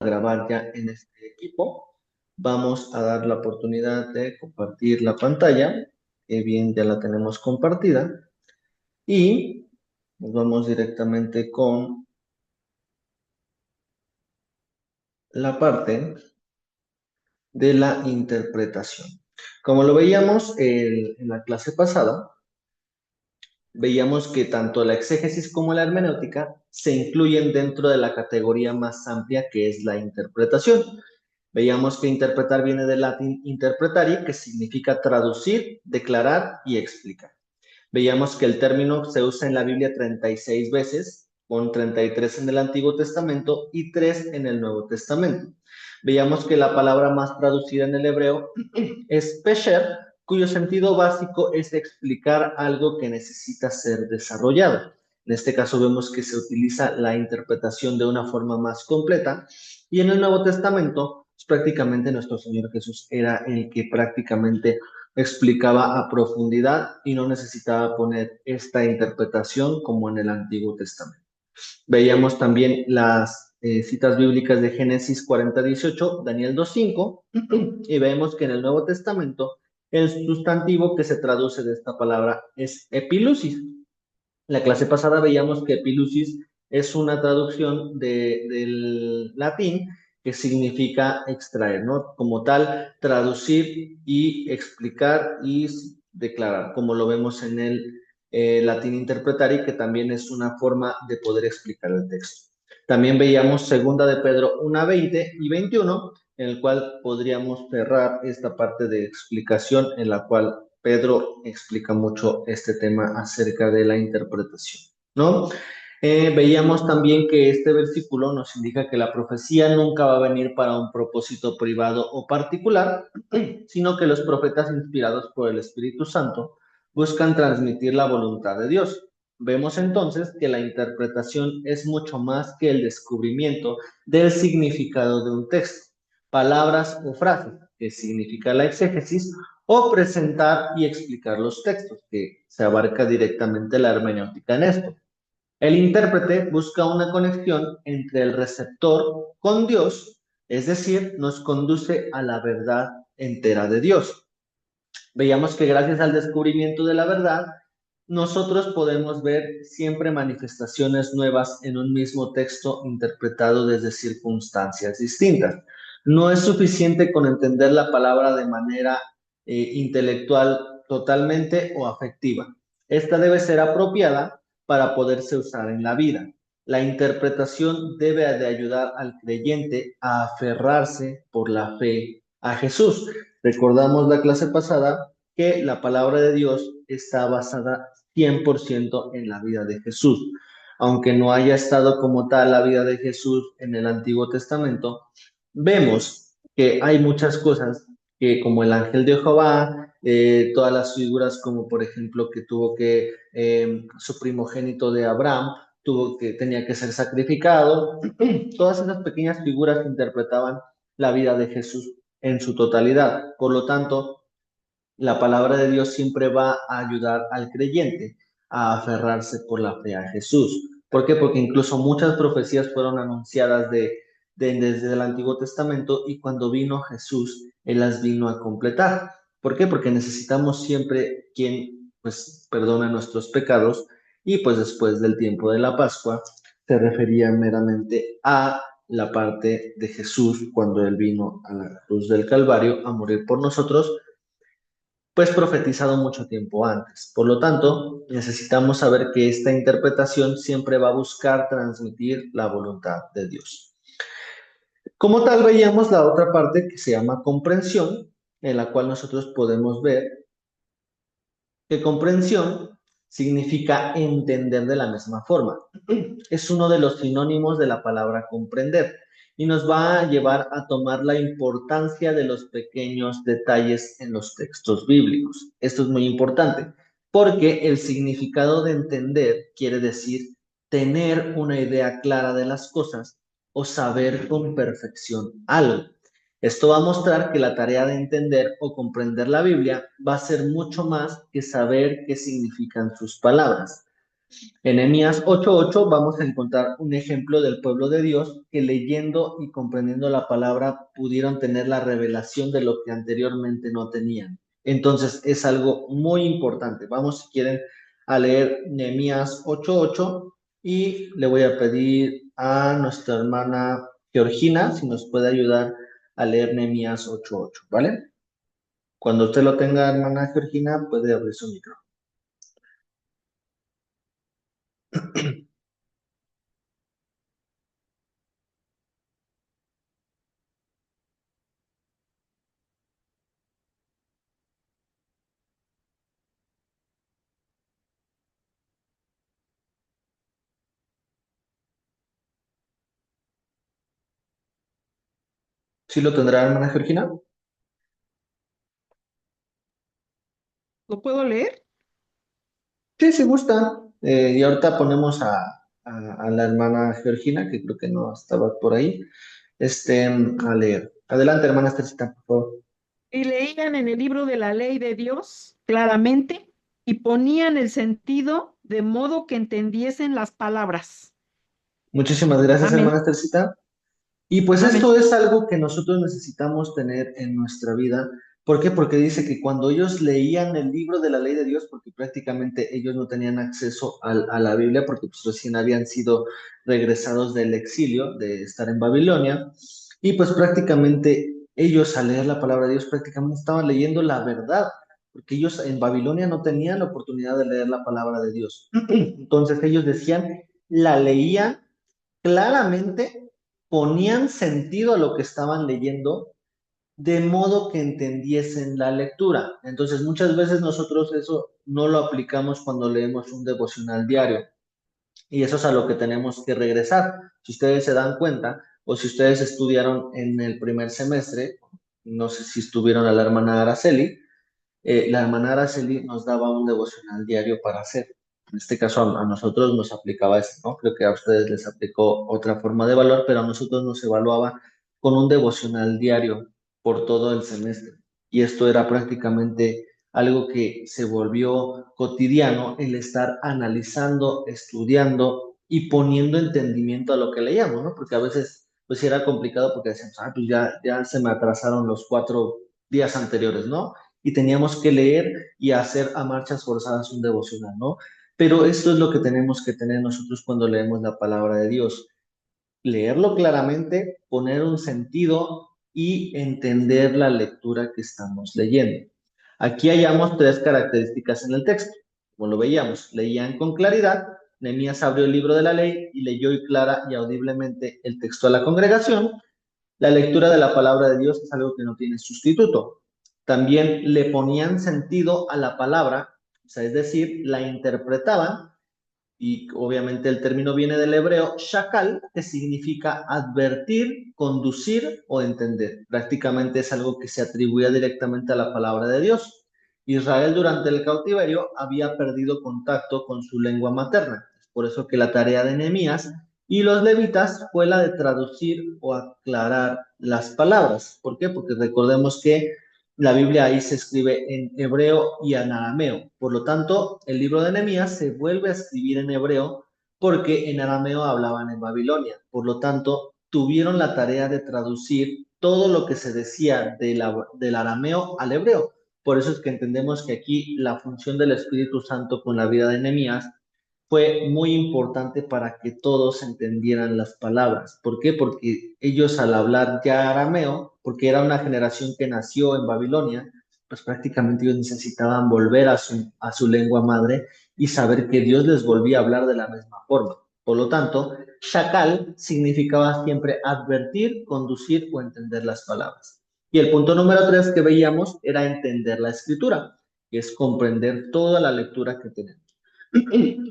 grabar ya en este equipo. Vamos a dar la oportunidad de compartir la pantalla, que bien ya la tenemos compartida, y nos vamos directamente con la parte de la interpretación. Como lo veíamos en la clase pasada, veíamos que tanto la exégesis como la hermenéutica se incluyen dentro de la categoría más amplia que es la interpretación. Veíamos que interpretar viene del latín interpretari, que significa traducir, declarar y explicar. Veíamos que el término se usa en la Biblia 36 veces, con 33 en el Antiguo Testamento y 3 en el Nuevo Testamento. Veíamos que la palabra más traducida en el hebreo es pesher, cuyo sentido básico es explicar algo que necesita ser desarrollado. En este caso vemos que se utiliza la interpretación de una forma más completa y en el Nuevo Testamento pues, prácticamente nuestro Señor Jesús era el que prácticamente explicaba a profundidad y no necesitaba poner esta interpretación como en el Antiguo Testamento. Veíamos también las citas bíblicas de Génesis 40:18, Daniel 2:5, y vemos que en el Nuevo Testamento el sustantivo que se traduce de esta palabra es epilusis. La clase pasada veíamos que epilusis es una traducción del latín que significa extraer, ¿no? Como tal, traducir y explicar y declarar, como lo vemos en el latín interpretari, que también es una forma de poder explicar el texto. También veíamos segunda de Pedro 1:20 y 21, en el cual podríamos cerrar esta parte de explicación en la cual Pedro explica mucho este tema acerca de la interpretación, ¿no? Veíamos también que este versículo nos indica que la profecía nunca va a venir para un propósito privado o particular, sino que los profetas inspirados por el Espíritu Santo buscan transmitir la voluntad de Dios. Vemos entonces que la interpretación es mucho más que el descubrimiento del significado de un texto, palabras o frases, que significa la exégesis, o presentar y explicar los textos, que se abarca directamente la hermenéutica en esto. El intérprete busca una conexión entre el receptor con Dios, es decir, nos conduce a la verdad entera de Dios. Veíamos que gracias al descubrimiento de la verdad, nosotros podemos ver siempre manifestaciones nuevas en un mismo texto interpretado desde circunstancias distintas. No es suficiente con entender la palabra de manera intelectual totalmente o afectiva. Esta debe ser apropiada para poderse usar en la vida. La interpretación debe de ayudar al creyente a aferrarse por la fe a Jesús. Recordamos la clase pasada que la palabra de Dios está basada 100% en la vida de Jesús. Aunque no haya estado como tal la vida de Jesús en el Antiguo Testamento, vemos que hay muchas cosas que como el ángel de Jehová, todas las figuras como por ejemplo que tuvo que su primogénito de Abraham tenía que ser sacrificado, todas esas pequeñas figuras interpretaban la vida de Jesús en su totalidad. Por lo tanto, la palabra de Dios siempre va a ayudar al creyente a aferrarse por la fe a Jesús. ¿Por qué? Porque incluso muchas profecías fueron anunciadas desde el Antiguo Testamento y cuando vino Jesús, Él las vino a completar. ¿Por qué? Porque necesitamos siempre quien pues perdone nuestros pecados y pues después del tiempo de la Pascua se refería meramente a la parte de Jesús cuando Él vino a la cruz del Calvario a morir por nosotros pues profetizado mucho tiempo antes. Por lo tanto, necesitamos saber que esta interpretación siempre va a buscar transmitir la voluntad de Dios. Como tal, veíamos la otra parte que se llama comprensión, en la cual nosotros podemos ver que comprensión significa entender de la misma forma. Es uno de los sinónimos de la palabra comprender y nos va a llevar a tomar la importancia de los pequeños detalles en los textos bíblicos. Esto es muy importante porque el significado de entender quiere decir tener una idea clara de las cosas o saber con perfección algo. Esto va a mostrar que la tarea de entender o comprender la Biblia va a ser mucho más que saber qué significan sus palabras. En Nehemías 8:8 vamos a encontrar un ejemplo del pueblo de Dios que leyendo y comprendiendo la palabra pudieron tener la revelación de lo que anteriormente no tenían. Entonces es algo muy importante. Vamos, si quieren, a leer Nehemías 8:8 y le voy a pedir a nuestra hermana Georgina si nos puede ayudar a leer Nehemías 8:8, ¿vale? Cuando usted lo tenga, hermana Georgina, puede abrir su micrófono. ¿Sí lo tendrá, hermana Georgina? ¿Lo puedo leer? Sí, si gusta. Y ahorita ponemos a la hermana Georgina, que creo que no estaba por ahí, a leer. Adelante, hermana Esthercita, por favor. Y leían en el libro de la ley de Dios claramente y ponían el sentido de modo que entendiesen las palabras. Muchísimas gracias, Amén. hermana Esthercita. Y pues Amén. esto es algo que nosotros necesitamos tener en nuestra vida. ¿Por qué? Porque dice que cuando ellos leían el libro de la ley de Dios, porque prácticamente ellos no tenían acceso a la Biblia, porque pues recién habían sido regresados del exilio, de estar en Babilonia, y pues prácticamente ellos al leer la palabra de Dios prácticamente estaban leyendo la verdad, porque ellos en Babilonia no tenían la oportunidad de leer la palabra de Dios. Entonces ellos decían, la leían claramente, ponían sentido a lo que estaban leyendo, de modo que entendiesen la lectura. Entonces, muchas veces nosotros eso no lo aplicamos cuando leemos un devocional diario. Y eso es a lo que tenemos que regresar. Si ustedes se dan cuenta, o si ustedes estudiaron en el primer semestre, no sé si estuvieron a la hermana Araceli, la hermana Araceli nos daba un devocional diario para hacer. En este caso a nosotros nos aplicaba eso, ¿no? Creo que a ustedes les aplicó otra forma de valor, pero a nosotros nos evaluaba con un devocional diario por todo el semestre. Y esto era prácticamente algo que se volvió cotidiano, el estar analizando, estudiando y poniendo entendimiento a lo que leíamos, ¿no? Porque a veces pues era complicado porque decíamos, pues ya se me atrasaron los 4 días anteriores, ¿no? Y teníamos que leer y hacer a marchas forzadas un devocional, ¿no? Pero esto es lo que tenemos que tener nosotros cuando leemos la palabra de Dios. Leerlo claramente, poner un sentido y entender la lectura que estamos leyendo. Aquí hallamos 3 características en el texto. Como lo veíamos, leían con claridad, Nehemías abrió el libro de la ley y leyó y clara y audiblemente el texto a la congregación. La lectura de la palabra de Dios es algo que no tiene sustituto. También le ponían sentido a la palabra, o sea, es decir, la interpretaban, y obviamente el término viene del hebreo shakal, que significa advertir, conducir o entender. Prácticamente es algo que se atribuía directamente a la palabra de Dios. Israel durante el cautiverio había perdido contacto con su lengua materna. Es por eso que la tarea de Nehemías y los levitas fue la de traducir o aclarar las palabras. ¿Por qué? Porque recordemos que la Biblia ahí se escribe en hebreo y en arameo. Por lo tanto, el libro de Nehemías se vuelve a escribir en hebreo porque en arameo hablaban en Babilonia. Por lo tanto, tuvieron la tarea de traducir todo lo que se decía del arameo al hebreo. Por eso es que entendemos que aquí la función del Espíritu Santo con la vida de Nehemías fue muy importante para que todos entendieran las palabras. ¿Por qué? Porque ellos al hablar ya arameo, porque era una generación que nació en Babilonia, pues prácticamente ellos necesitaban volver a su lengua madre y saber que Dios les volvía a hablar de la misma forma. Por lo tanto, shakal significaba siempre advertir, conducir o entender las palabras. Y el punto número 3 que veíamos era entender la escritura, que es comprender toda la lectura que tenemos.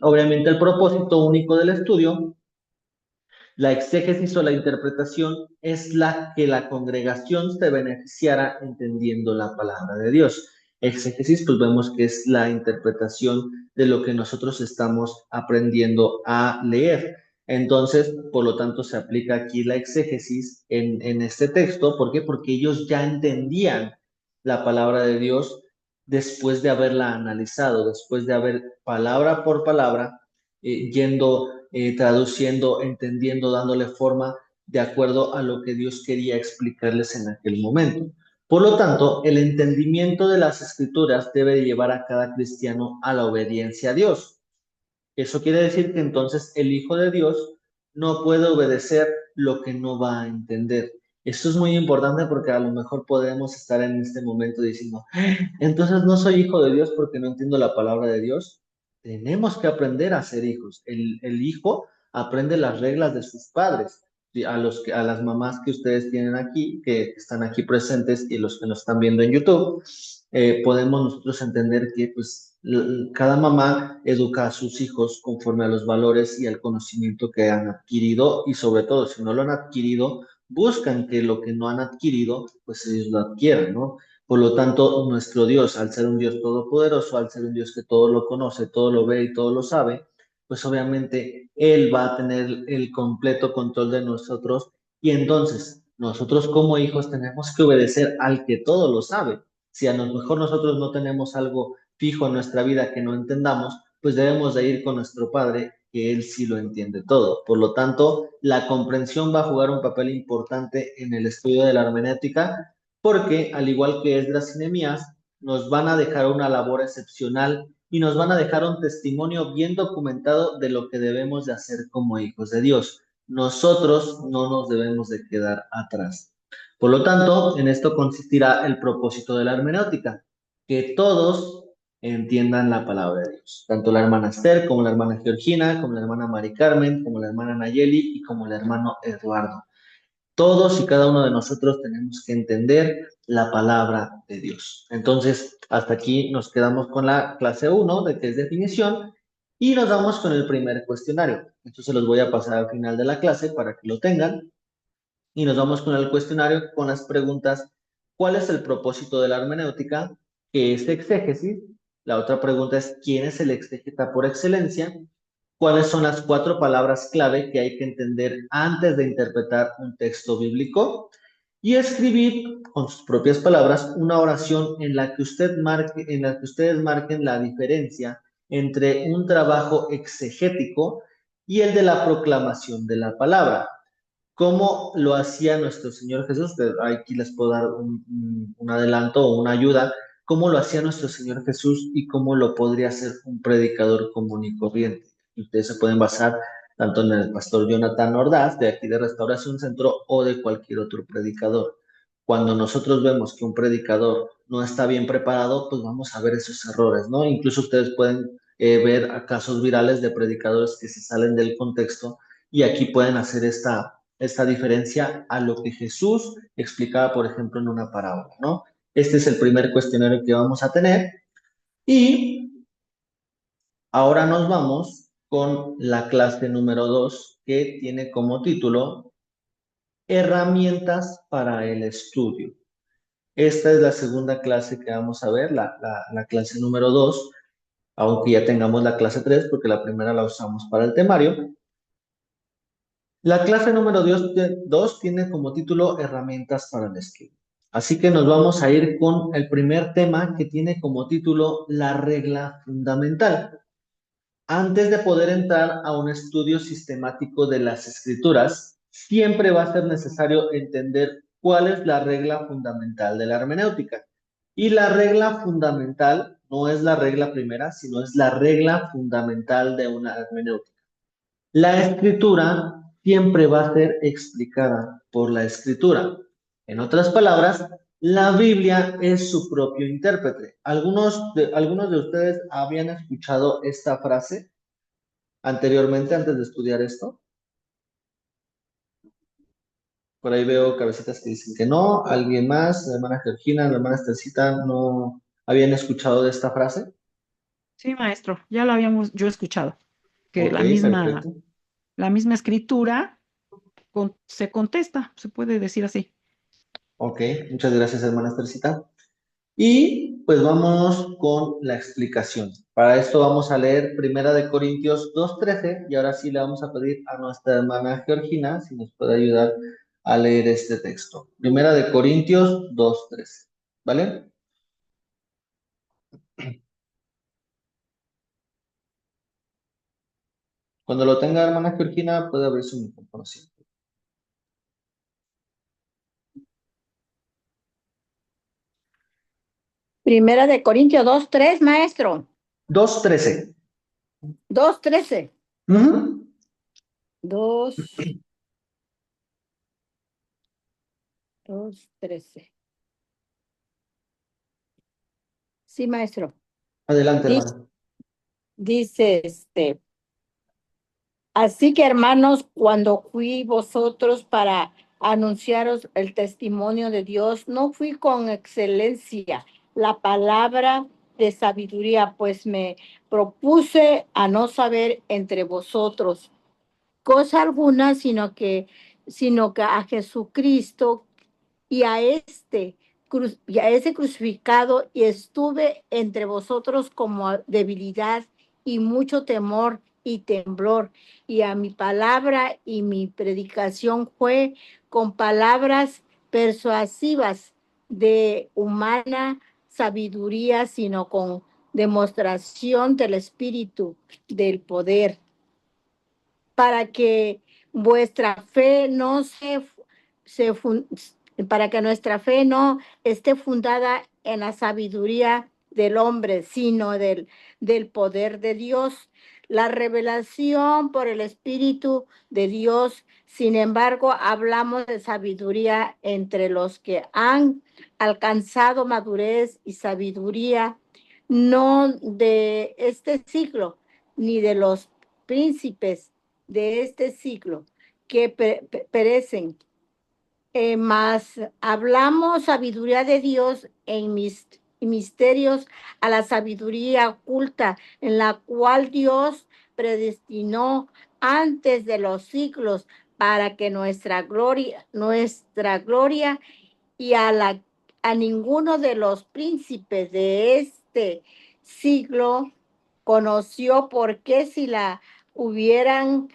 Obviamente el propósito único del estudio, la exégesis o la interpretación, es la que la congregación se beneficiara entendiendo la palabra de Dios. Exégesis, pues vemos que es la interpretación de lo que nosotros estamos aprendiendo a leer. Entonces, por lo tanto, se aplica aquí la exégesis en este texto. ¿Por qué? Porque ellos ya entendían la palabra de Dios después de haberla analizado, después de haber palabra por palabra yendo, traduciendo, entendiendo, dándole forma de acuerdo a lo que Dios quería explicarles en aquel momento. Por lo tanto, el entendimiento de las escrituras debe llevar a cada cristiano a la obediencia a Dios. Eso quiere decir que entonces el Hijo de Dios no puede obedecer lo que no va a entender. Esto es muy importante porque a lo mejor podemos estar en este momento diciendo, entonces no soy hijo de Dios porque no entiendo la palabra de Dios. Tenemos que aprender a ser hijos. El hijo aprende las reglas de sus padres. Y a las mamás que ustedes tienen aquí, que están aquí presentes y los que nos están viendo en YouTube, podemos nosotros entender que pues cada mamá educa a sus hijos conforme a los valores y al conocimiento que han adquirido y sobre todo si no lo han adquirido, buscan que lo que no han adquirido, pues ellos lo adquieran, ¿no? Por lo tanto, nuestro Dios, al ser un Dios todopoderoso, al ser un Dios que todo lo conoce, todo lo ve y todo lo sabe, pues obviamente Él va a tener el completo control de nosotros y entonces nosotros como hijos tenemos que obedecer al que todo lo sabe. Si a lo mejor nosotros no tenemos algo fijo en nuestra vida que no entendamos, pues debemos de ir con nuestro Padre, que Él sí lo entiende todo. Por lo tanto, la comprensión va a jugar un papel importante en el estudio de la hermenéutica porque al igual que Esdras y Nehemías, nos van a dejar una labor excepcional y nos van a dejar un testimonio bien documentado de lo que debemos de hacer como hijos de Dios. Nosotros no nos debemos de quedar atrás. Por lo tanto, en esto consistirá el propósito de la hermenéutica, que todos entiendan la palabra de Dios. Tanto la hermana Esther, como la hermana Georgina, como la hermana Mari Carmen, como la hermana Nayeli y como el hermano Eduardo. Todos y cada uno de nosotros tenemos que entender la palabra de Dios. Entonces, hasta aquí nos quedamos con la clase uno de que es definición, y nos vamos con el primer cuestionario. Esto se los voy a pasar al final de la clase para que lo tengan. Y nos vamos con el cuestionario con las preguntas: ¿cuál es el propósito de la hermenéutica? ¿Qué es exégesis? La otra pregunta es: ¿quién es el exégeta por excelencia? ¿Cuáles son las 4 palabras clave que hay que entender antes de interpretar un texto bíblico? Y escribir con sus propias palabras una oración en la que ustedes marquen la diferencia entre un trabajo exegético y el de la proclamación de la palabra. ¿Cómo lo hacía nuestro Señor Jesús? Aquí les puedo dar un adelanto o una ayuda. ¿Cómo lo hacía nuestro Señor Jesús y cómo lo podría hacer un predicador común y corriente? Y ustedes se pueden basar tanto en el pastor Jonathan Ordaz, de aquí de Restauración Centro, o de cualquier otro predicador. Cuando nosotros vemos que un predicador no está bien preparado, pues vamos a ver esos errores, ¿no? Incluso ustedes pueden ver casos virales de predicadores que se salen del contexto y aquí pueden hacer esta diferencia a lo que Jesús explicaba, por ejemplo, en una parábola, ¿no? Este es el primer cuestionario que vamos a tener y ahora nos vamos con la clase número 2 que tiene como título Herramientas para el estudio. Esta es la segunda clase que vamos a ver, la clase número 2, aunque ya tengamos la clase 3 porque la primera la usamos para el temario. La clase número 2 tiene como título Herramientas para el estudio. Así que nos vamos a ir con el primer tema que tiene como título La regla fundamental. Antes de poder entrar a un estudio sistemático de las escrituras, siempre va a ser necesario entender cuál es la regla fundamental de la hermenéutica. Y la regla fundamental no es la regla primera, sino es la regla fundamental de una hermenéutica. La escritura siempre va a ser explicada por la escritura. En otras palabras, la Biblia es su propio intérprete. Algunos de ustedes habían escuchado esta frase anteriormente, antes de estudiar esto. Por ahí veo cabecitas que dicen que no. ¿Alguien más? La hermana Georgina, la hermana Esthercita, ¿no habían escuchado de esta frase? Sí, maestro, ya lo habíamos yo escuchado, que Ok, perfecto. la misma escritura se contesta, se puede decir así. Ok, muchas gracias, hermana Esthercita. Y pues vamos con la explicación. Para esto vamos a leer Primera de Corintios 2:13 y ahora sí le vamos a pedir a nuestra hermana Georgina si nos puede ayudar a leer este texto. Primera de Corintios 2:13. ¿Vale? Cuando lo tenga hermana Georgina, puede abrir su micrófono. Sí. Primera de Corintios 2:3, maestro. 2:13. 2:13. Ujú. 2:13. Sí, maestro. Adelante, Dice, hermana. dice. Así que, hermanos, cuando fui vosotros para anunciaros el testimonio de Dios, no fui con excelencia la palabra de sabiduría, pues me propuse a no saber entre vosotros cosa alguna, sino que a Jesucristo y a y a ese crucificado, y estuve entre vosotros como debilidad y mucho temor y temblor, y a mi palabra y mi predicación fue con palabras persuasivas de humana sabiduría, sino con demostración del Espíritu, del poder, para que vuestra fe no se fun- para que nuestra fe no esté fundada en la sabiduría del hombre, sino del poder de Dios. La revelación por el Espíritu de Dios, sin embargo, hablamos de sabiduría entre los que han alcanzado madurez y sabiduría, no de este siglo, ni de los príncipes de este siglo que perecen, mas hablamos sabiduría de Dios en misterios, a la sabiduría oculta, en la cual Dios predestinó antes de los siglos para que nuestra gloria y a ninguno de los príncipes de este siglo conoció, porque si la hubieran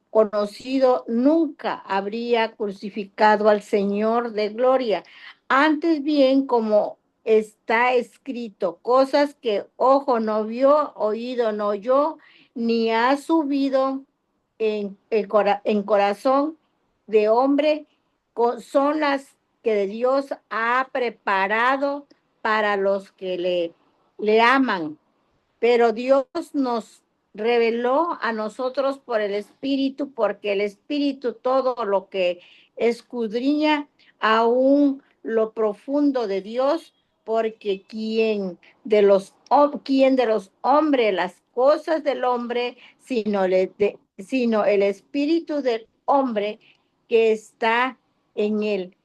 conocido, nunca habría crucificado al Señor de gloria. Antes bien, como está escrito, cosas que ojo no vio, oído no oyó, ni ha subido en corazón de hombre, son las que de Dios ha preparado para los que le aman. Pero Dios nos reveló a nosotros por el Espíritu, porque el Espíritu todo lo que escudriña aún lo profundo de Dios, porque quién de los hombres las cosas del hombre, sino el Espíritu del hombre que está en él.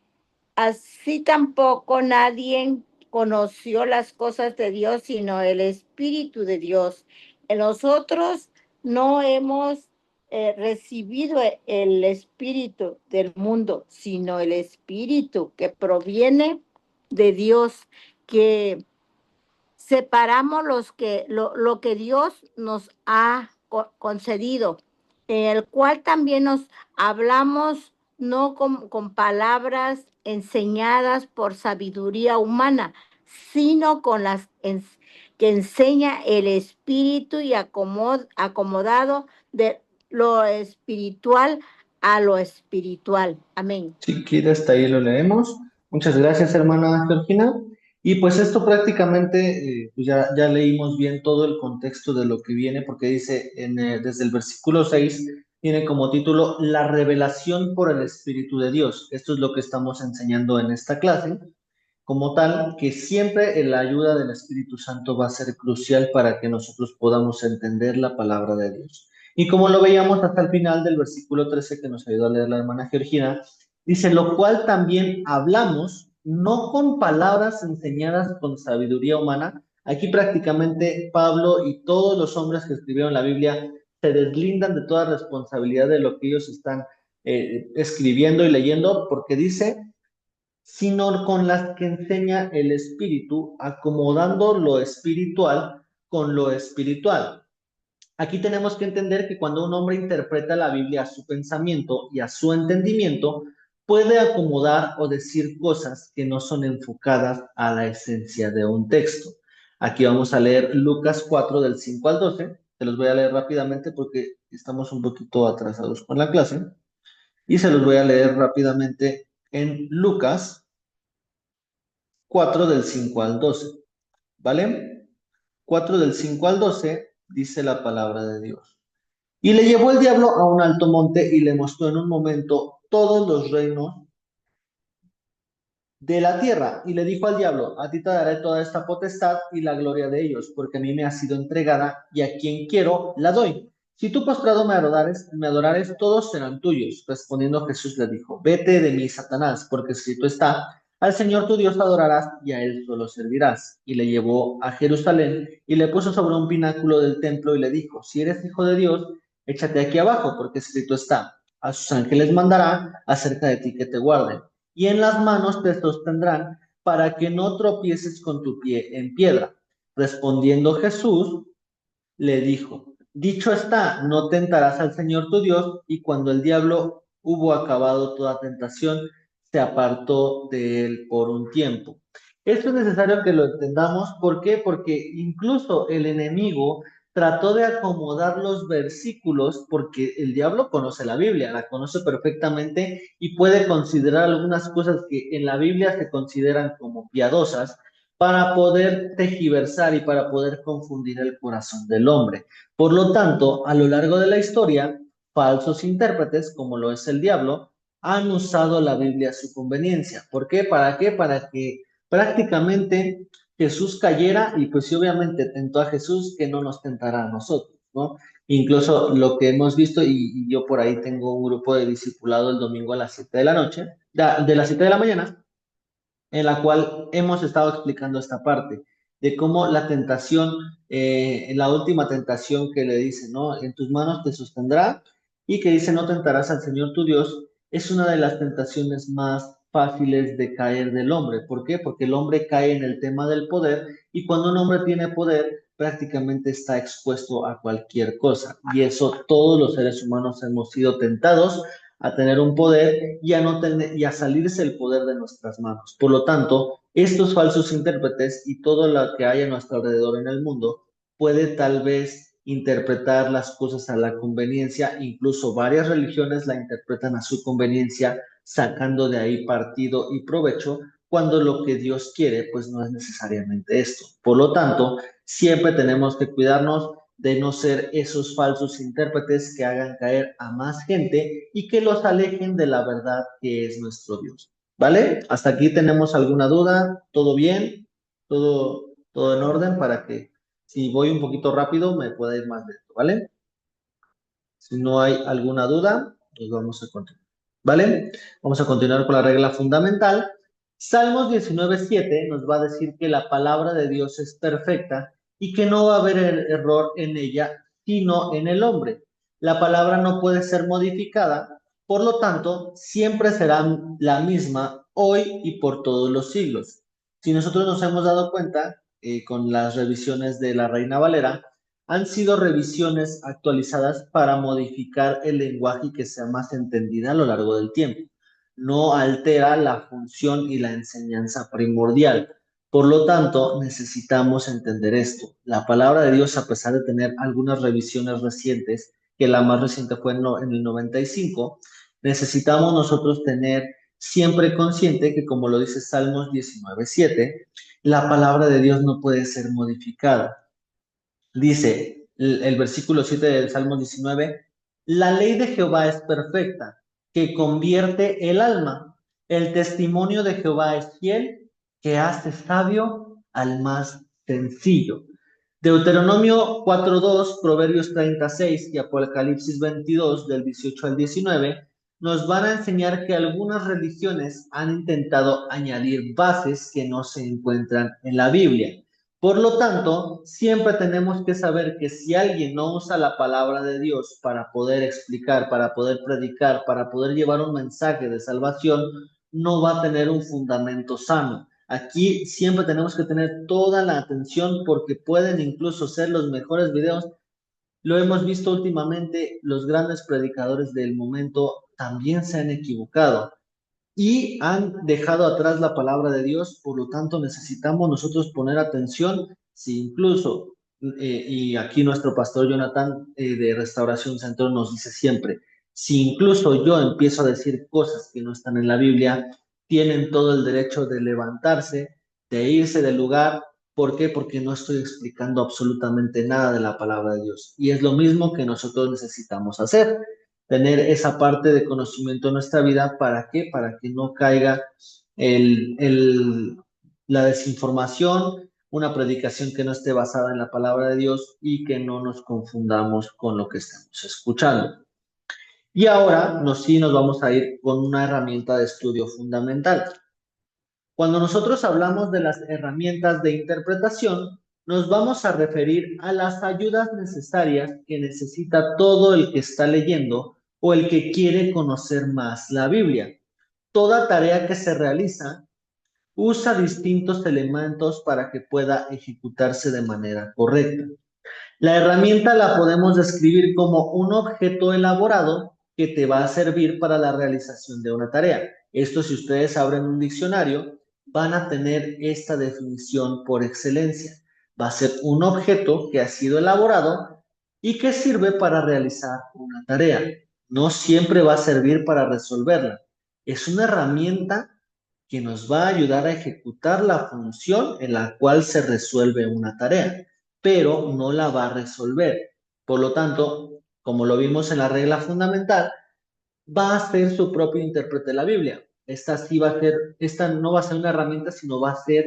Así tampoco nadie conoció las cosas de Dios, sino el Espíritu de Dios. Nosotros no hemos recibido el Espíritu del mundo, sino el Espíritu que proviene de Dios, que separamos lo que Dios nos ha concedido, en el cual también nos hablamos no con palabras enseñadas por sabiduría humana, sino con que enseña el Espíritu, y acomodado de lo espiritual a lo espiritual. Amén. Si quiere, hasta ahí lo leemos. Muchas gracias, hermana Georgina. Y pues esto prácticamente, pues ya leímos bien todo el contexto de lo que viene, porque dice desde el versículo 6 tiene como título La revelación por el Espíritu de Dios. Esto es lo que estamos enseñando en esta clase. Como tal, que siempre la ayuda del Espíritu Santo va a ser crucial para que nosotros podamos entender la palabra de Dios. Y como lo veíamos hasta el final del versículo 13 que nos ayudó a leer la hermana Georgina, dice, lo cual también hablamos, no con palabras enseñadas con sabiduría humana. Aquí prácticamente Pablo y todos los hombres que escribieron la Biblia se deslindan de toda responsabilidad de lo que ellos están escribiendo y leyendo, porque dice sino con las que enseña el Espíritu, acomodando lo espiritual con lo espiritual. Aquí tenemos que entender que cuando un hombre interpreta la Biblia a su pensamiento y a su entendimiento, puede acomodar o decir cosas que no son enfocadas a la esencia de un texto. Aquí vamos a leer Lucas 4 del 5 al 12. Te los voy a leer rápidamente porque estamos un poquito atrasados con la clase, y se los voy a leer rápidamente en Lucas 4 del 5 al 12, ¿vale? 4 del 5 al 12 dice la palabra de Dios. Y le llevó el diablo a un alto monte y le mostró en un momento todos los reinos de la tierra, y le dijo al diablo: a ti te daré toda esta potestad y la gloria de ellos, porque a mí me ha sido entregada, y a quien quiero la doy. Si tú postrado me adorares, todos serán tuyos. Respondiendo Jesús le dijo: vete de mí, Satanás, porque escrito está: al Señor tu Dios adorarás y a él solo servirás. Y le llevó a Jerusalén y le puso sobre un pináculo del templo y le dijo: si eres hijo de Dios, échate aquí abajo, porque escrito está: a sus ángeles mandará acerca de ti que te guarden, y en las manos te sostendrán para que no tropieces con tu pie en piedra. Respondiendo Jesús, le dijo: dicho está, no tentarás al Señor tu Dios. Y cuando el diablo hubo acabado toda tentación, se apartó de él por un tiempo. Esto es necesario que lo entendamos. ¿Por qué? Porque incluso el enemigo trató de acomodar los versículos, porque el diablo conoce la Biblia, la conoce perfectamente y puede considerar algunas cosas que en la Biblia se consideran como piadosas, para poder tergiversar y para poder confundir el corazón del hombre. Por lo tanto, a lo largo de la historia, falsos intérpretes, como lo es el diablo, han usado la Biblia a su conveniencia. ¿Por qué? ¿Para qué? Para que prácticamente Jesús cayera, y pues obviamente tentó a Jesús, que no nos tentará a nosotros, ¿no? Incluso lo que hemos visto, y yo por ahí tengo un grupo de discipulado el domingo a las 7 de la noche, de las 7 de la mañana, en la cual hemos estado explicando esta parte de cómo la tentación, la última tentación que le dice, ¿no? En tus manos te sostendrá, y que dice: no tentarás al Señor tu Dios, es una de las tentaciones más fáciles de caer del hombre. ¿Por qué? Porque el hombre cae en el tema del poder, y cuando un hombre tiene poder, prácticamente está expuesto a cualquier cosa. Y eso todos los seres humanos hemos sido tentados a tener un poder y a no tener y a salirse el poder de nuestras manos. Por lo tanto, estos falsos intérpretes y todo lo que hay a nuestro alrededor en el mundo puede tal vez interpretar las cosas a la conveniencia. Incluso varias religiones la interpretan a su conveniencia, sacando de ahí partido y provecho, cuando lo que Dios quiere pues no es necesariamente esto. Por lo tanto, siempre tenemos que cuidarnos de no ser esos falsos intérpretes que hagan caer a más gente y que los alejen de la verdad que es nuestro Dios. ¿Vale? ¿Hasta aquí tenemos alguna duda? ¿Todo bien? ¿Todo en orden? Para que si voy un poquito rápido me pueda ir más lento, ¿vale? Si no hay alguna duda, pues vamos a continuar. ¿Vale? Vamos a continuar con la regla fundamental. Salmos 19:7 nos va a decir que la palabra de Dios es perfecta y que no va a haber error en ella, sino en el hombre. La palabra no puede ser modificada, por lo tanto, siempre será la misma hoy y por todos los siglos. Si nosotros nos hemos dado cuenta, con las revisiones de la Reina Valera, han sido revisiones actualizadas para modificar el lenguaje y que sea más entendida a lo largo del tiempo. No altera la función y la enseñanza primordial. Por lo tanto, necesitamos entender esto. La palabra de Dios, a pesar de tener algunas revisiones recientes, que la más reciente fue en el 95, necesitamos nosotros tener siempre consciente que, como lo dice Salmos 19:7, la palabra de Dios no puede ser modificada. Dice el versículo 7 del Salmo 19: la ley de Jehová es perfecta, que convierte el alma. El testimonio de Jehová es fiel, que hace sabio al más sencillo. Deuteronomio 4:2, Proverbios 36 y Apocalipsis 22, del 18 al 19, nos van a enseñar que algunas religiones han intentado añadir bases que no se encuentran en la Biblia. Por lo tanto, siempre tenemos que saber que si alguien no usa la palabra de Dios para poder explicar, para poder predicar, para poder llevar un mensaje de salvación, no va a tener un fundamento sano. Aquí siempre tenemos que tener toda la atención, porque pueden incluso ser los mejores videos. Lo hemos visto últimamente, los grandes predicadores del momento también se han equivocado y han dejado atrás la palabra de Dios. Por lo tanto, necesitamos nosotros poner atención. Si incluso y aquí nuestro pastor Jonathan de Restauración Centro nos dice siempre, si incluso yo empiezo a decir cosas que no están en la Biblia, tienen todo el derecho de levantarse, de irse del lugar. ¿Por qué? Porque no estoy explicando absolutamente nada de la palabra de Dios. Y es lo mismo que nosotros necesitamos hacer, tener esa parte de conocimiento en nuestra vida. ¿Para qué? Para que no caiga el, el, la desinformación, una predicación que no esté basada en la palabra de Dios y que no nos confundamos con lo que estamos escuchando. Y ahora sí nos vamos a ir con una herramienta de estudio fundamental. Cuando nosotros hablamos de las herramientas de interpretación, nos vamos a referir a las ayudas necesarias que necesita todo el que está leyendo o el que quiere conocer más la Biblia. Toda tarea que se realiza usa distintos elementos para que pueda ejecutarse de manera correcta. La herramienta la podemos describir como un objeto elaborado que te va a servir para la realización de una tarea. Esto, si ustedes abren un diccionario, van a tener esta definición por excelencia. Va a ser un objeto que ha sido elaborado y que sirve para realizar una tarea. No siempre va a servir para resolverla. Es una herramienta que nos va a ayudar a ejecutar la función en la cual se resuelve una tarea, pero no la va a resolver. Por lo tanto, como lo vimos en la regla fundamental, va a ser su propio intérprete de la Biblia. Esta no va a ser una herramienta, sino va a ser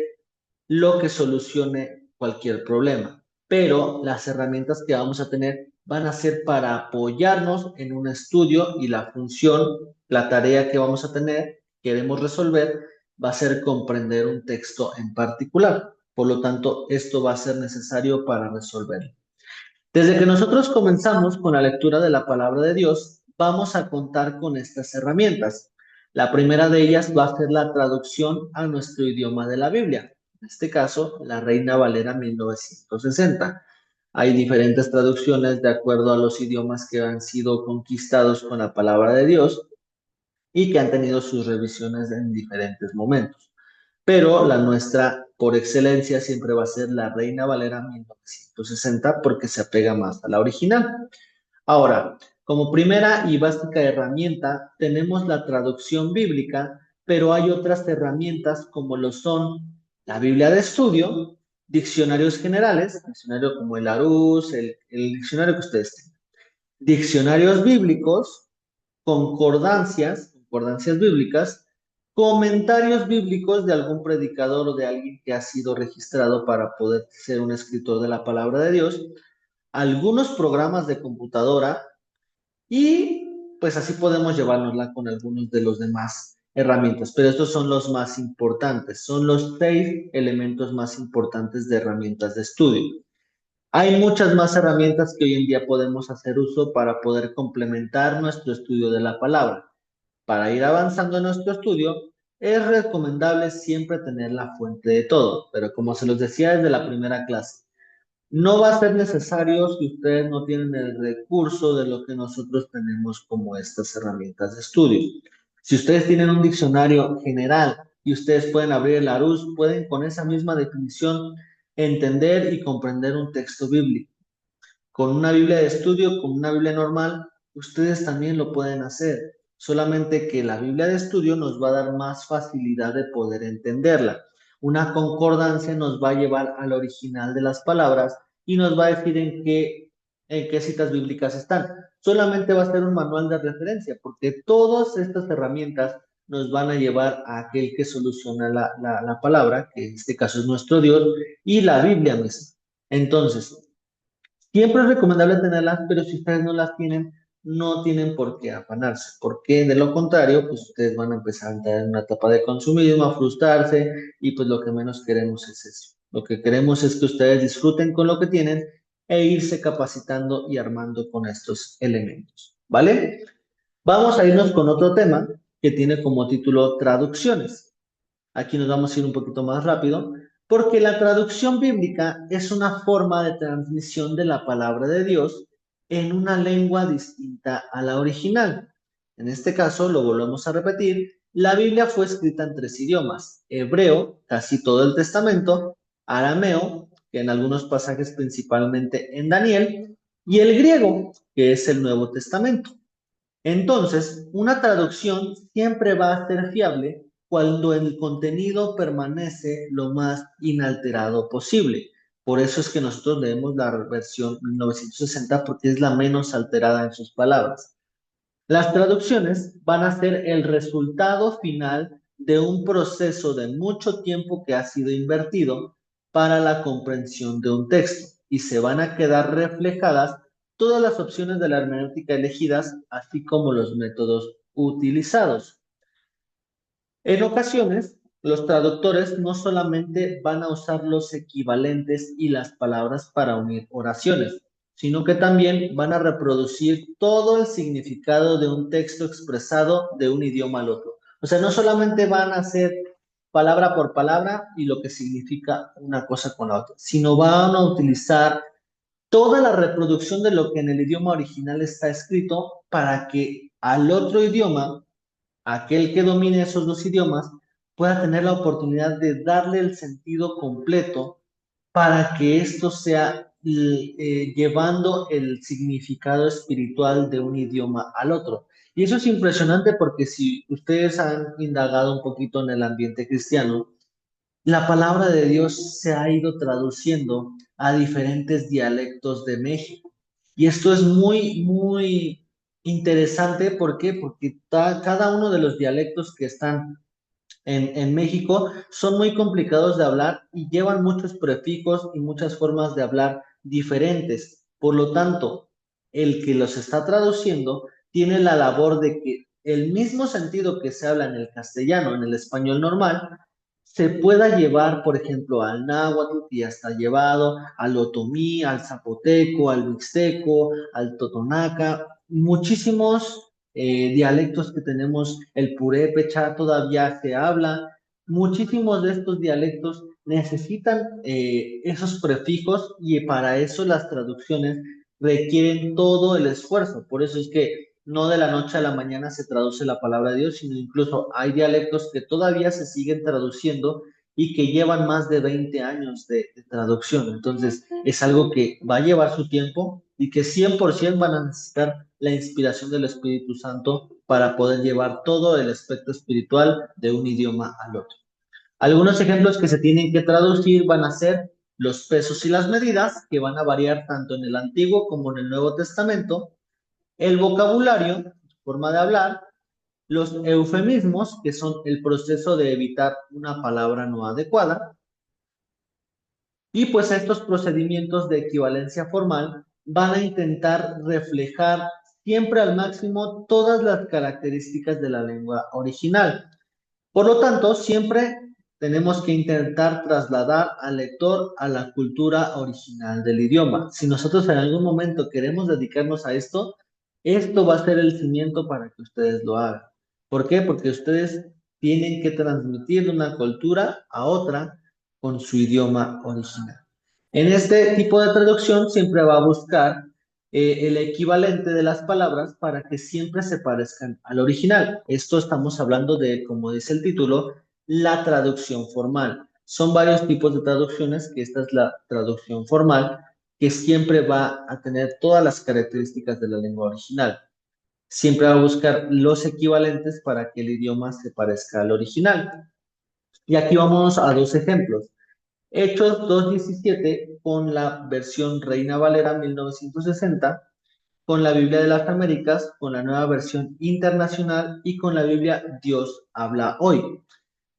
lo que solucione cualquier problema. Pero las herramientas que vamos a tener van a ser para apoyarnos en un estudio, y la función, la tarea que vamos a tener, queremos resolver, va a ser comprender un texto en particular. Por lo tanto, esto va a ser necesario para resolverlo. Desde que nosotros comenzamos con la lectura de la palabra de Dios, vamos a contar con estas herramientas. La primera de ellas va a ser la traducción a nuestro idioma de la Biblia. En este caso, la Reina Valera 1960. Hay diferentes traducciones de acuerdo a los idiomas que han sido conquistados con la palabra de Dios y que han tenido sus revisiones en diferentes momentos. Pero la nuestra, por excelencia, siempre va a ser la Reina Valera 1960 porque se apega más a la original. Ahora, como primera y básica herramienta, tenemos la traducción bíblica, pero hay otras herramientas como lo son la Biblia de estudio, diccionarios generales, diccionario como el Arús, el diccionario que ustedes tengan, diccionarios bíblicos, concordancias bíblicas, comentarios bíblicos de algún predicador o de alguien que ha sido registrado para poder ser un escritor de la palabra de Dios, algunos programas de computadora, y pues así podemos llevárnosla con algunos de los demás herramientas, pero estos son los más importantes, son los 6 elementos más importantes de herramientas de estudio. Hay muchas más herramientas que hoy en día podemos hacer uso para poder complementar nuestro estudio de la palabra. Para ir avanzando en nuestro estudio, es recomendable siempre tener la fuente de todo, pero como se los decía desde la primera clase, no va a ser necesario si ustedes no tienen el recurso de lo que nosotros tenemos como estas herramientas de estudio. Si ustedes tienen un diccionario general y ustedes pueden abrir el Larousse, pueden con esa misma definición entender y comprender un texto bíblico. Con una Biblia de estudio, con una Biblia normal, ustedes también lo pueden hacer. Solamente que la Biblia de estudio nos va a dar más facilidad de poder entenderla. Una concordancia nos va a llevar al original de las palabras y nos va a decir en qué citas bíblicas están. Solamente va a ser un manual de referencia, porque todas estas herramientas nos van a llevar a aquel que soluciona la palabra, que en este caso es nuestro Dios, y la Biblia misma. Entonces, siempre es recomendable tenerlas, pero si ustedes no las tienen, no tienen por qué afanarse, porque de lo contrario, pues ustedes van a empezar a entrar en una etapa de consumismo, a frustrarse, y pues lo que menos queremos es eso. Lo que queremos es que ustedes disfruten con lo que tienen e irse capacitando y armando con estos elementos, ¿vale? Vamos a irnos con otro tema que tiene como título traducciones. Aquí nos vamos a ir un poquito más rápido, porque la traducción bíblica es una forma de transmisión de la palabra de Dios en una lengua distinta a la original. En este caso, lo volvemos a repetir, la Biblia fue escrita en 3 idiomas: hebreo, casi todo el Testamento; arameo, que en algunos pasajes principalmente en Daniel, y el griego, que es el Nuevo Testamento. Entonces, una traducción siempre va a ser fiable cuando el contenido permanece lo más inalterado posible. Por eso es que nosotros leemos la versión 1960 porque es la menos alterada en sus palabras. Las traducciones van a ser el resultado final de un proceso de mucho tiempo que ha sido invertido para la comprensión de un texto y se van a quedar reflejadas todas las opciones de la hermenéutica elegidas, así como los métodos utilizados. En ocasiones, los traductores no solamente van a usar los equivalentes y las palabras para unir oraciones, sino que también van a reproducir todo el significado de un texto expresado de un idioma al otro. O sea, no solamente van a hacer palabra por palabra y lo que significa una cosa con la otra, sino van a utilizar toda la reproducción de lo que en el idioma original está escrito para que al otro idioma, aquel que domine esos dos idiomas, pueda tener la oportunidad de darle el sentido completo para que esto sea llevando el significado espiritual de un idioma al otro. Y eso es impresionante porque si ustedes han indagado un poquito en el ambiente cristiano, la palabra de Dios se ha ido traduciendo a diferentes dialectos de México. Y esto es muy, muy interesante. ¿Por qué? Porque cada uno de los dialectos que están en México son muy complicados de hablar y llevan muchos prefijos y muchas formas de hablar diferentes. Por lo tanto, el que los está traduciendo tiene la labor de que el mismo sentido que se habla en el castellano, en el español normal, se pueda llevar, por ejemplo, al náhuatl, y ya está llevado al otomí, al zapoteco, al mixteco, al totonaca, muchísimos dialectos que tenemos, el purépecha todavía se habla, muchísimos de estos dialectos necesitan esos prefijos y para eso las traducciones requieren todo el esfuerzo. Por eso es que no de la noche a la mañana se traduce la palabra de Dios, sino incluso hay dialectos que todavía se siguen traduciendo y que llevan más de 20 años de traducción. Entonces, es algo que va a llevar su tiempo y que 100% van a necesitar la inspiración del Espíritu Santo para poder llevar todo el aspecto espiritual de un idioma al otro. Algunos ejemplos que se tienen que traducir van a ser los pesos y las medidas, que van a variar tanto en el Antiguo como en el Nuevo Testamento, el vocabulario, forma de hablar, los eufemismos, que son el proceso de evitar una palabra no adecuada, y pues estos procedimientos de equivalencia formal van a intentar reflejar siempre al máximo todas las características de la lengua original. Por lo tanto, siempre tenemos que intentar trasladar al lector a la cultura original del idioma. Si nosotros en algún momento queremos dedicarnos a esto, esto va a ser el cimiento para que ustedes lo hagan. ¿Por qué? Porque ustedes tienen que transmitir de una cultura a otra con su idioma original. En este tipo de traducción siempre va a buscar el equivalente de las palabras para que siempre se parezcan al original. Esto estamos hablando de, como dice el título, la traducción formal. Son varios tipos de traducciones, que esta es la traducción formal, que siempre va a tener todas las características de la lengua original. Siempre va a buscar los equivalentes para que el idioma se parezca al original. Y aquí vamos a dos ejemplos. Hechos 2.17 con la versión Reina Valera 1960, con la Biblia de las Américas, con la nueva versión internacional y con la Biblia Dios habla hoy.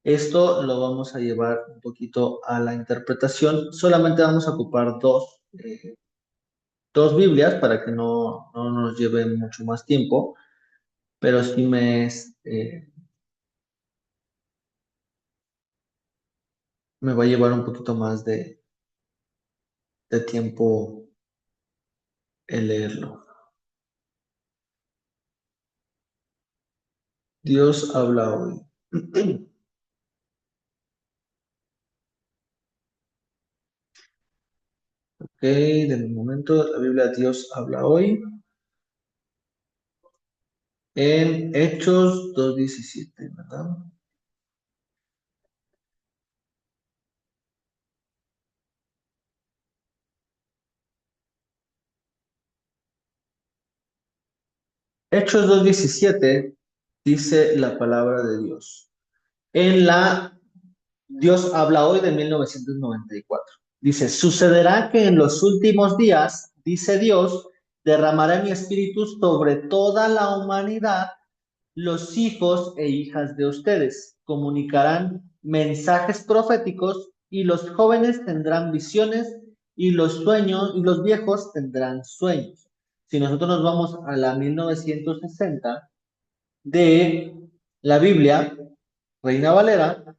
Esto lo vamos a llevar un poquito a la interpretación. Solamente vamos a ocupar dos Biblias para que no nos lleve mucho más tiempo, pero sí me va a llevar un poquito más de tiempo el leerlo. Dios habla hoy. Ok, de momento la Biblia Dios habla hoy en Hechos 2.17, ¿verdad? Hechos 2:17 dice la palabra de Dios. En la Dios habla hoy de 1994. Dice, sucederá que en los últimos días, dice Dios, derramaré mi espíritu sobre toda la humanidad. Los hijos e hijas de ustedes comunicarán mensajes proféticos y los jóvenes tendrán visiones y los sueños y los viejos tendrán sueños. Si nosotros nos vamos a la 1960 de la Biblia, Reina Valera,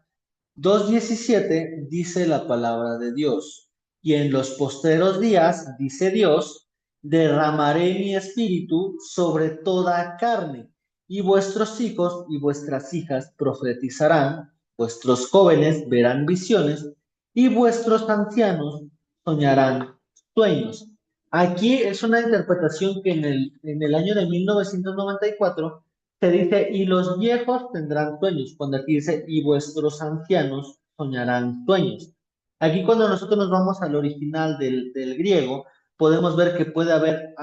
2:17 dice la palabra de Dios, y en los posteros días, dice Dios, derramaré mi espíritu sobre toda carne, y vuestros hijos y vuestras hijas profetizarán, vuestros jóvenes verán visiones, y vuestros ancianos soñarán sueños. Aquí es una interpretación que en el año de 1994 se dice, y los viejos tendrán sueños, cuando aquí dice, y vuestros ancianos soñarán sueños. Aquí cuando nosotros nos vamos al original del griego, podemos ver que puede haber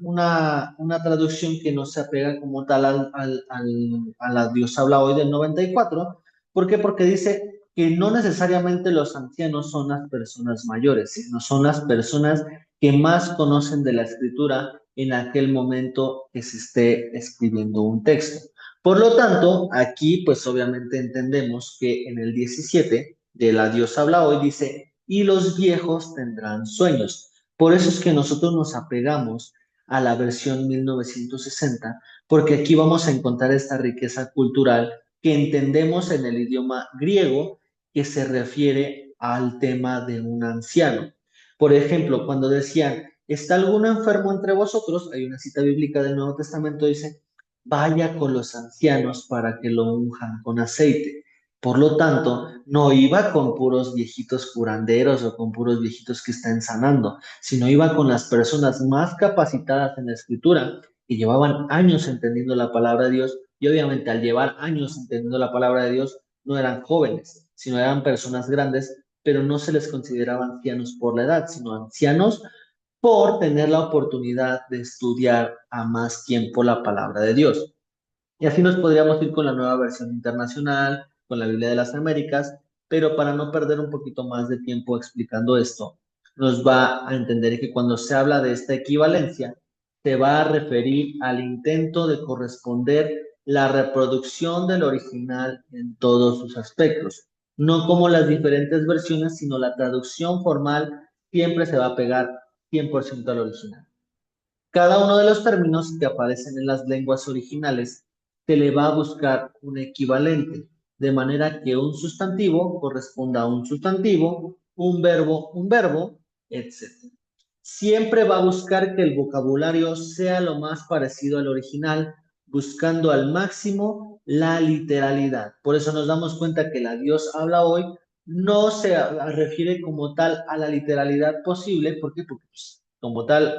una traducción que no se apega como tal a la Dios habla hoy del 94. ¿Por qué? Porque dice que no necesariamente los ancianos son las personas mayores, sino son las personas que más conocen de la escritura en aquel momento que se esté escribiendo un texto. Por lo tanto, aquí pues obviamente entendemos que en el 17 de la Dios habla hoy dice, y los viejos tendrán sueños. Por eso es que nosotros nos apegamos a la versión 1960, porque aquí vamos a encontrar esta riqueza cultural que entendemos en el idioma griego que se refiere al tema de un anciano. Por ejemplo, cuando decían, ¿está alguno enfermo entre vosotros? Hay una cita bíblica del Nuevo Testamento, dice, vaya con los ancianos para que lo unjan con aceite. Por lo tanto, no iba con puros viejitos curanderos o con puros viejitos que están sanando, sino iba con las personas más capacitadas en la escritura, que llevaban años entendiendo la palabra de Dios, y obviamente al llevar años entendiendo la palabra de Dios, no eran jóvenes, sino eran personas grandes, pero no se les consideraba ancianos por la edad, sino ancianos por tener la oportunidad de estudiar a más tiempo la palabra de Dios. Y así nos podríamos ir con la nueva versión internacional, con la Biblia de las Américas, pero para no perder un poquito más de tiempo explicando esto, nos va a entender que cuando se habla de esta equivalencia, se va a referir al intento de corresponder la reproducción del original en todos sus aspectos, no como las diferentes versiones, sino la traducción formal siempre se va a pegar 100% al original. Cada uno de los términos que aparecen en las lenguas originales se le va a buscar un equivalente, de manera que un sustantivo corresponda a un verbo, etc. Siempre va a buscar que el vocabulario sea lo más parecido al original, buscando al máximo la literalidad. Por eso nos damos cuenta que la Dios habla hoy no se refiere como tal a la literalidad posible, ¿por qué? Porque pues, como tal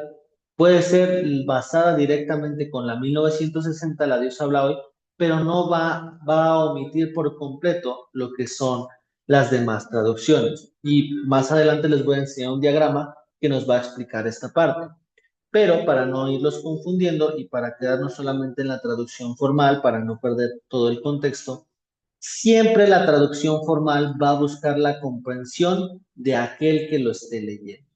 puede ser basada directamente con la 1960, la Dios habla hoy, pero no va a omitir por completo lo que son las demás traducciones. Y más adelante les voy a enseñar un diagrama que nos va a explicar esta parte. Pero para no irlos confundiendo y para quedarnos solamente en la traducción formal, para no perder todo el contexto, siempre la traducción formal va a buscar la comprensión de aquel que lo esté leyendo.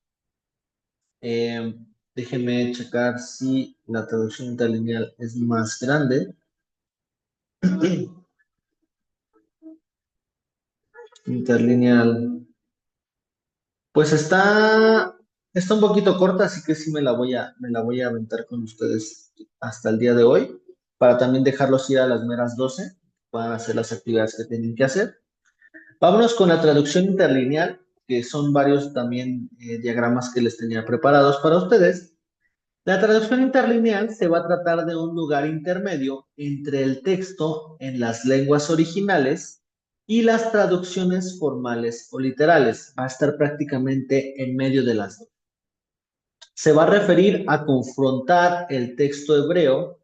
Eh, Déjenme checar si la traducción interlineal es más grande. Interlineal. Pues está un poquito corta, así que sí me la voy a aventar con ustedes hasta el día de hoy, para también dejarlos ir a las meras 12, puedan hacer las actividades que tienen que hacer. Vámonos con la traducción interlineal, que son varios también diagramas que les tenía preparados para ustedes. La traducción interlineal se va a tratar de un lugar intermedio entre el texto en las lenguas originales y las traducciones formales o literales. Va a estar prácticamente en medio de las dos. Se va a referir a confrontar el texto hebreo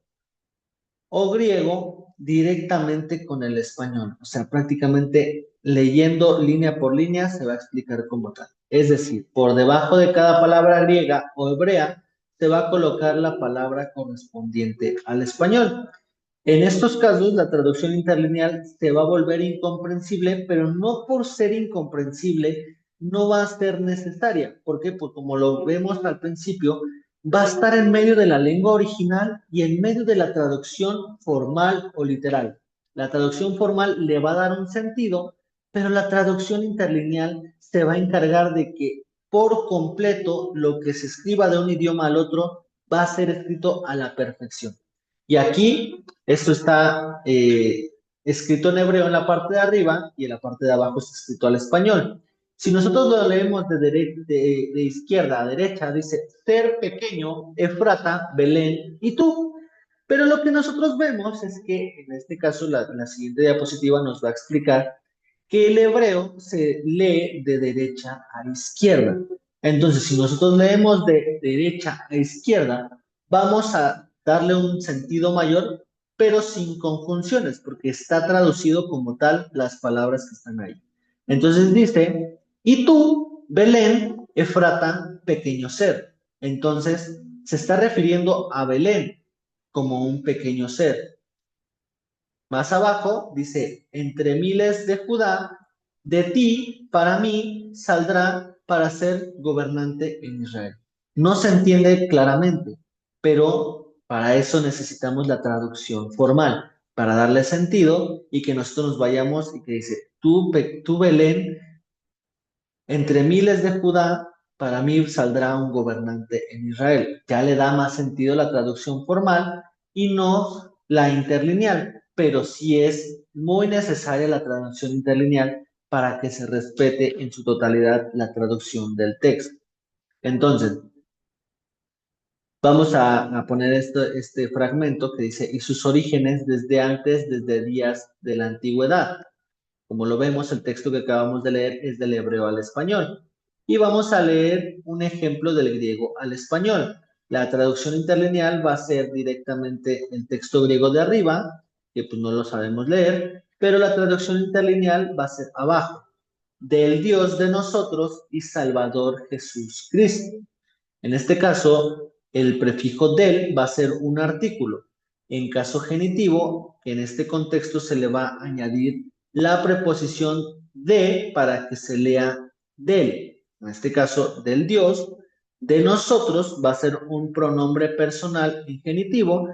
o griego directamente con el español. O sea, prácticamente leyendo línea por línea se va a explicar como tal. Es decir, por debajo de cada palabra griega o hebrea se va a colocar la palabra correspondiente al español. En estos casos, la traducción interlineal se va a volver incomprensible, pero no por ser incomprensible, no va a ser necesaria. ¿Por qué? Pues como lo vemos al principio, va a estar en medio de la lengua original y en medio de la traducción formal o literal. La traducción formal le va a dar un sentido, pero la traducción interlineal se va a encargar de que por completo lo que se escriba de un idioma al otro va a ser escrito a la perfección. Y aquí esto está escrito en hebreo en la parte de arriba y en la parte de abajo está escrito al español. Si nosotros lo leemos de izquierda a derecha, dice, ser pequeño, Efrata, Belén y tú. Pero lo que nosotros vemos es que, en este caso, la siguiente diapositiva nos va a explicar que el hebreo se lee de derecha a izquierda. Entonces, si nosotros leemos de derecha a izquierda, vamos a darle un sentido mayor, pero sin conjunciones, porque está traducido como tal las palabras que están ahí. Entonces dice, y tú, Belén, Efrata, pequeño ser. Entonces, se está refiriendo a Belén como un pequeño ser. Más abajo dice, entre miles de Judá, de ti, para mí, saldrá para ser gobernante en Israel. No se entiende claramente, pero para eso necesitamos la traducción formal, para darle sentido y que nosotros nos vayamos y que dice, tú Belén, entre miles de Judá, para mí saldrá un gobernante en Israel. Ya le da más sentido la traducción formal y no la interlineal, pero sí es muy necesaria la traducción interlineal para que se respete en su totalidad la traducción del texto. Entonces, vamos a poner este fragmento que dice, y sus orígenes desde antes, desde días de la antigüedad. Como lo vemos, el texto que acabamos de leer es del hebreo al español. Y vamos a leer un ejemplo del griego al español. La traducción interlineal va a ser directamente el texto griego de arriba, que pues no lo sabemos leer, pero la traducción interlineal va a ser abajo. Del Dios de nosotros y Salvador Jesús Cristo. En este caso, el prefijo del va a ser un artículo. En caso genitivo, en este contexto se le va a añadir la preposición de para que se lea del. En este caso, del Dios. De nosotros va a ser un pronombre personal en genitivo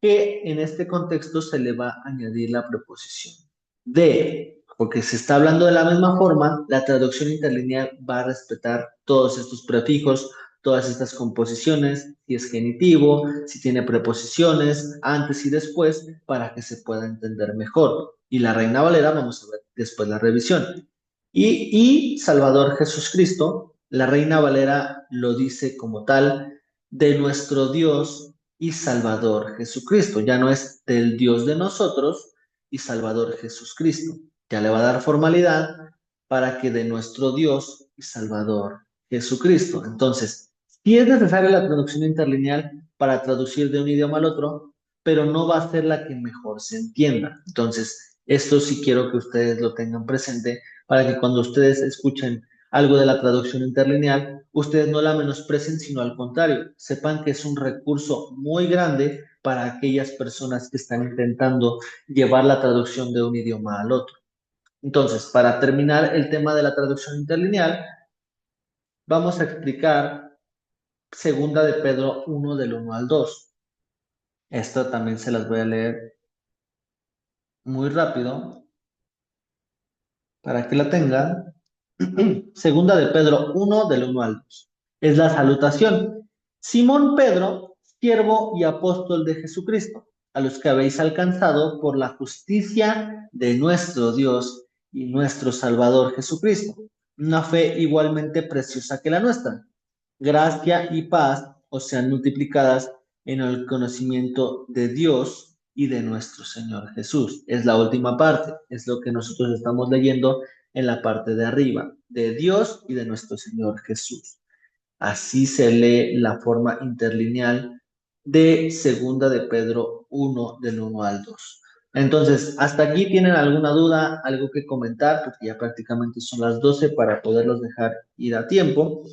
que en este contexto se le va a añadir la preposición de. Porque se está hablando de la misma forma, la traducción interlineal va a respetar todos estos prefijos, todas estas composiciones, si es genitivo, si tiene preposiciones, antes y después, para que se pueda entender mejor. Y la Reina Valera, vamos a ver después la revisión. Y Salvador Jesucristo, la Reina Valera lo dice como tal, de nuestro Dios y Salvador Jesucristo. Ya no es del Dios de nosotros y Salvador Jesucristo. Ya le va a dar formalidad para que de nuestro Dios y Salvador Jesucristo. Entonces, sí es necesaria la traducción interlineal para traducir de un idioma al otro, pero no va a ser la que mejor se entienda. Entonces, esto sí quiero que ustedes lo tengan presente para que cuando ustedes escuchen algo de la traducción interlineal, ustedes no la menosprecien, sino al contrario, sepan que es un recurso muy grande para aquellas personas que están intentando llevar la traducción de un idioma al otro. Entonces, para terminar el tema de la traducción interlineal, vamos a explicar segunda de Pedro 1 del 1 al 2. Esto también se las voy a leer muy rápido para que la tengan. Segunda de Pedro 1 del 1 al 2. Es la salutación. Simón Pedro, siervo y apóstol de Jesucristo, a los que habéis alcanzado por la justicia de nuestro Dios y nuestro Salvador Jesucristo, una fe igualmente preciosa que la nuestra. Gracia y paz os sean multiplicadas en el conocimiento de Dios y de nuestro Señor Jesús. Es la última parte, es lo que nosotros estamos leyendo en la parte de arriba, de Dios y de nuestro Señor Jesús. Así se lee la forma interlineal de segunda de Pedro 1 del 1 al 2. Entonces, ¿hasta aquí tienen alguna duda, algo que comentar? Porque ya prácticamente son las 12 para poderlos dejar ir a tiempo.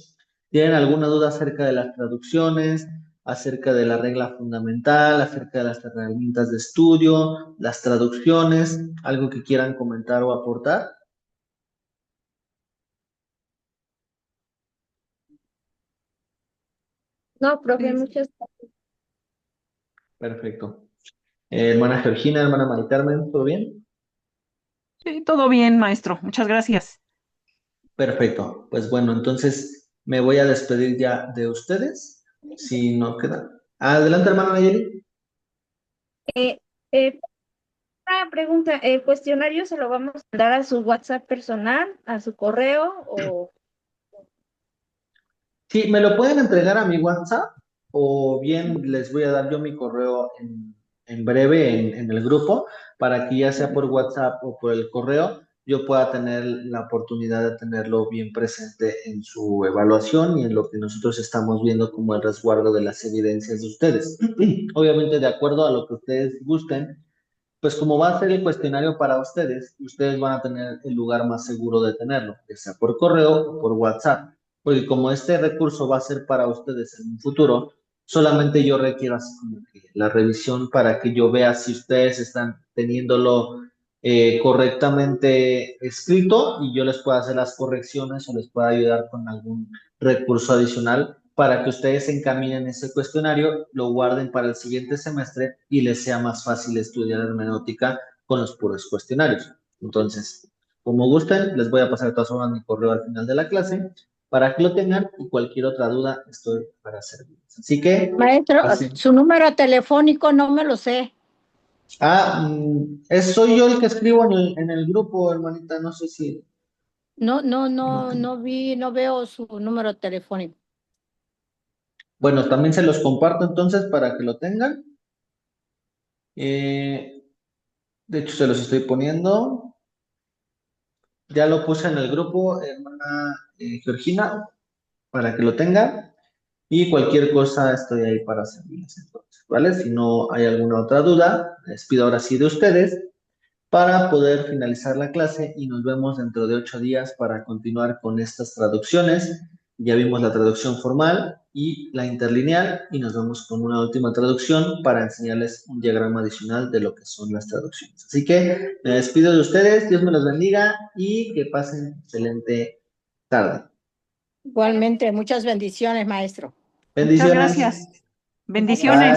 ¿Tienen alguna duda acerca de las traducciones? acerca de la regla fundamental, acerca de las herramientas de estudio, las traducciones, algo que quieran comentar o aportar. No, profe, muchas gracias. Perfecto. Hermana Georgina, hermana Mari Carmen, ¿todo bien? Sí, todo bien, maestro. Muchas gracias. Perfecto. Pues bueno, entonces me voy a despedir ya de ustedes. Si no queda. Adelante, hermana Nayeli. Eh, eh, una pregunta, ¿el cuestionario se lo vamos a dar a su WhatsApp personal, a su correo o...? Sí, me lo pueden entregar a mi WhatsApp o bien les voy a dar yo mi correo en breve en el grupo para que ya sea por WhatsApp o por el correo yo pueda tener la oportunidad de tenerlo bien presente en su evaluación y en lo que nosotros estamos viendo como el resguardo de las evidencias de ustedes. Obviamente de acuerdo a lo que ustedes gusten, pues como va a ser el cuestionario para ustedes, ustedes van a tener el lugar más seguro de tenerlo, ya sea por correo o por WhatsApp, porque como este recurso va a ser para ustedes en un futuro, solamente yo requiero así como que la revisión para que yo vea si ustedes están teniéndolo correctamente escrito y yo les pueda hacer las correcciones o les pueda ayudar con algún recurso adicional para que ustedes encaminen ese cuestionario, lo guarden para el siguiente semestre y les sea más fácil estudiar hermenéutica con los puros cuestionarios. Entonces, como gusten, les voy a pasar de todas formas mi correo al final de la clase para que lo tengan y cualquier otra duda estoy para servirles. Así que, Maestro, así. su número telefónico no me lo sé. Soy yo el que escribo en el grupo, hermanita, no sé si... No veo su número telefónico. Bueno, también se los comparto entonces para que lo tengan. De hecho, se los estoy poniendo. Ya lo puse en el grupo, hermana Georgina, para que lo tenga. Y cualquier cosa estoy ahí para servirles entonces, ¿vale? Si no hay alguna otra duda, les pido ahora sí de ustedes para poder finalizar la clase y nos vemos dentro de 8 días para continuar con estas traducciones. Ya vimos la traducción formal y la interlineal y nos vemos con una última traducción para enseñarles un diagrama adicional de lo que son las traducciones. Así que me despido de ustedes, Dios me los bendiga y que pasen excelente tarde. Igualmente, muchas bendiciones, maestro. Muchas Bendiciones. gracias. Bendiciones.